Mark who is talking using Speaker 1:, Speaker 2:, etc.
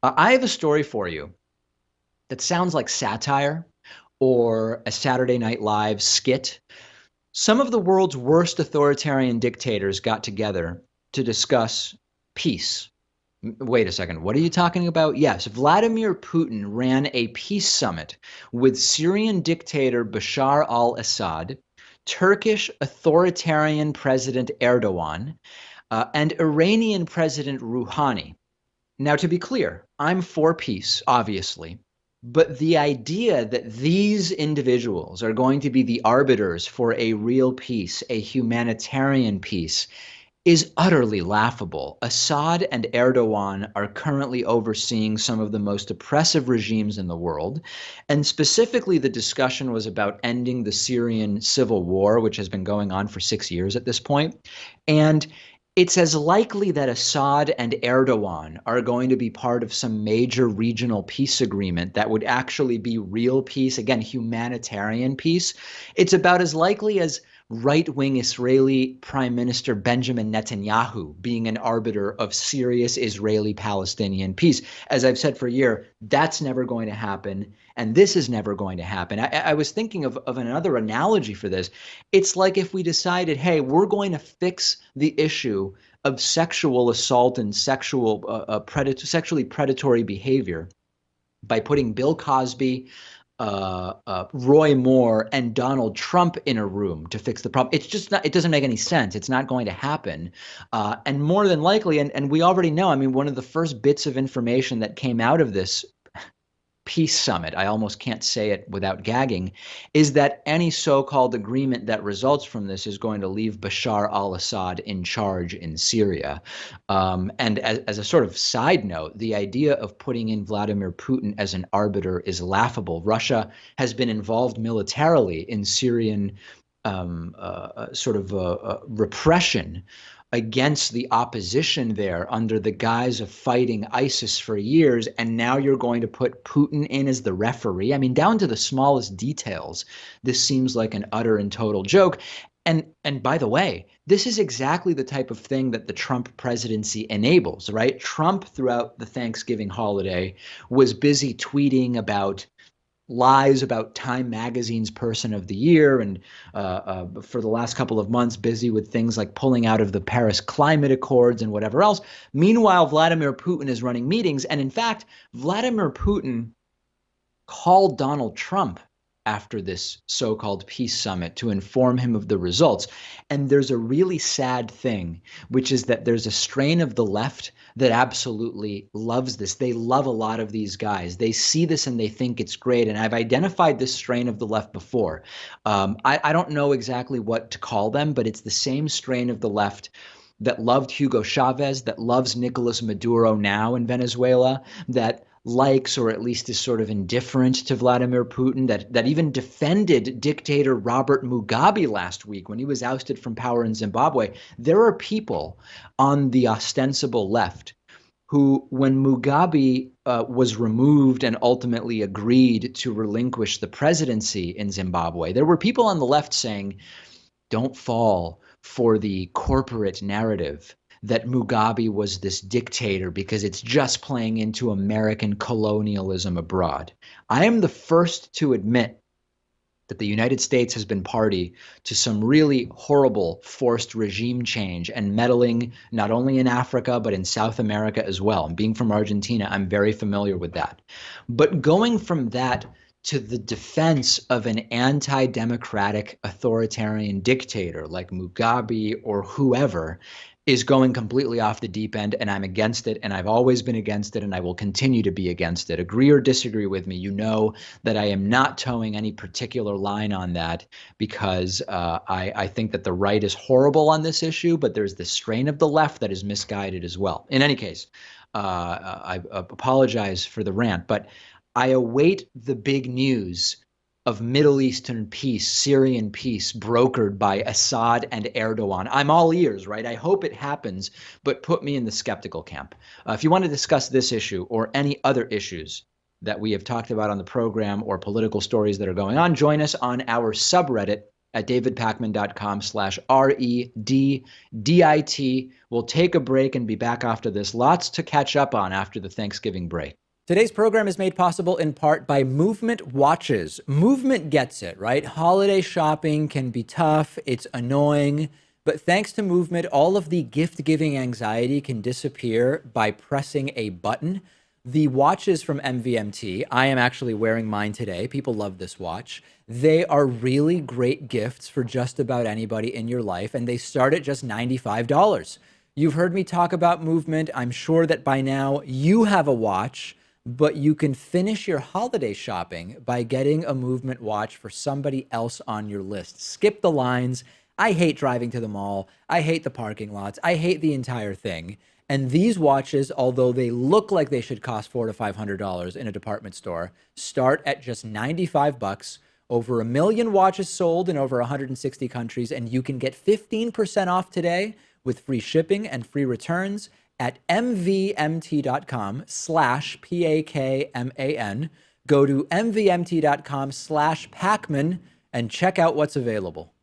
Speaker 1: I have a story for you that sounds like satire or a Saturday Night Live skit. Some of the world's worst authoritarian dictators got together to discuss peace. Wait a second. What are you talking about? Yes, Vladimir Putin ran a peace summit with Syrian dictator Bashar al-Assad, Turkish authoritarian President Erdogan, and Iranian President Rouhani. Now, to be clear, I'm for peace, obviously, but the idea that these individuals are going to be the arbiters for a real peace, a humanitarian peace, is utterly laughable. Assad and Erdogan are currently overseeing some of the most oppressive regimes in the world. And specifically, the discussion was about ending the Syrian civil war, which has been going on for 6 years at this point. And it's as likely that Assad and Erdogan are going to be part of some major regional peace agreement that would actually be real peace, again, humanitarian peace. It's about as likely as right-wing Israeli Prime Minister Benjamin Netanyahu being an arbiter of serious Israeli-Palestinian peace. As I've said for a year, that's never going to happen, and this is never going to happen. I was thinking of another analogy for this. It's like if we decided, hey, we're going to fix the issue of sexual assault and sexually predatory behavior by putting Bill Cosby, Roy Moore, and Donald Trump in a room to fix the problem. It's just not, it doesn't make any sense. It's not going to happen. And more than likely, and we already know, I mean, one of the first bits of information that came out of this peace summit, I almost can't say it without gagging, is that any so-called agreement that results from this is going to leave Bashar al-Assad in charge in Syria. And as a sort of side note, the idea of putting in Vladimir Putin as an arbiter is laughable. Russia has been involved militarily in Syrian repression against the opposition there under the guise of fighting ISIS for years, and now you're going to put Putin in as the referee. I mean, down to the smallest details, this seems like an utter and total joke. And by the way, this is exactly the type of thing that the Trump presidency enables, right? Trump, throughout the Thanksgiving holiday, was busy tweeting about lies about Time Magazine's Person of the Year, and for the last couple of months busy with things like pulling out of the Paris Climate Accords and whatever else. Meanwhile, Vladimir Putin is running meetings, and in fact, Vladimir Putin called Donald Trump after this so-called peace summit to inform him of the results. And there's a really sad thing, which is that there's a strain of the left that absolutely loves this. They love a lot of these guys. They see this and they think it's great. And I've identified this strain of the left before. I don't know exactly what to call them, but it's the same strain of the left that loved Hugo Chavez, that loves Nicolas Maduro now in Venezuela, that likes or at least is sort of indifferent to Vladimir Putin, that even defended dictator Robert Mugabe last week when he was ousted from power in Zimbabwe. There are people on the ostensible left who, when Mugabe was removed and ultimately agreed to relinquish the presidency in Zimbabwe, there were people on the left saying, don't fall for the corporate narrative that Mugabe was this dictator because it's just playing into American colonialism abroad. I am the first to admit that the United States has been party to some really horrible forced regime change and meddling not only in Africa, but in South America as well. And being from Argentina, I'm very familiar with that. But going from that to the defense of an anti-democratic authoritarian dictator like Mugabe or whoever is going completely off the deep end, and I'm against it, and I've always been against it, and I will continue to be against it. Agree or disagree with me, you know that I am not towing any particular line on that because I think that the right is horrible on this issue, but there's this strain of the left that is misguided as well. In any case, I apologize for the rant, but I await the big news of Middle Eastern peace, Syrian peace, brokered by Assad and Erdogan. I'm all ears, right? I hope it happens, but put me in the skeptical camp. If you want to discuss this issue or any other issues that we have talked about on the program or political stories that are going on, join us on our subreddit, at davidpakman.com/REDDIT. We'll take a break and be back after this. Lots to catch up on after the Thanksgiving break.
Speaker 2: Today's program is made possible in part by Movement Watches. Movement gets it, right? Holiday shopping can be tough. It's annoying. But thanks to Movement, all of the gift-giving anxiety can disappear by pressing a button. The watches from MVMT, I am actually wearing mine today. People love this watch. They are really great gifts for just about anybody in your life, and they start at just $95. You've heard me talk about Movement. I'm sure that by now you have a watch, but you can finish your holiday shopping by getting a Movement watch for somebody else on your list. Skip the lines. I hate driving to the mall. I hate the parking lots. I hate the entire thing. And these watches, although they look like they should cost $400 to $500 in a department store, start at just $95. Over 1 million watches sold in over 160 countries, and you can get 15% off today with free shipping and free returns at mvmt.com/PAKMAN. Go to mvmt.com/Pakman and check out what's available.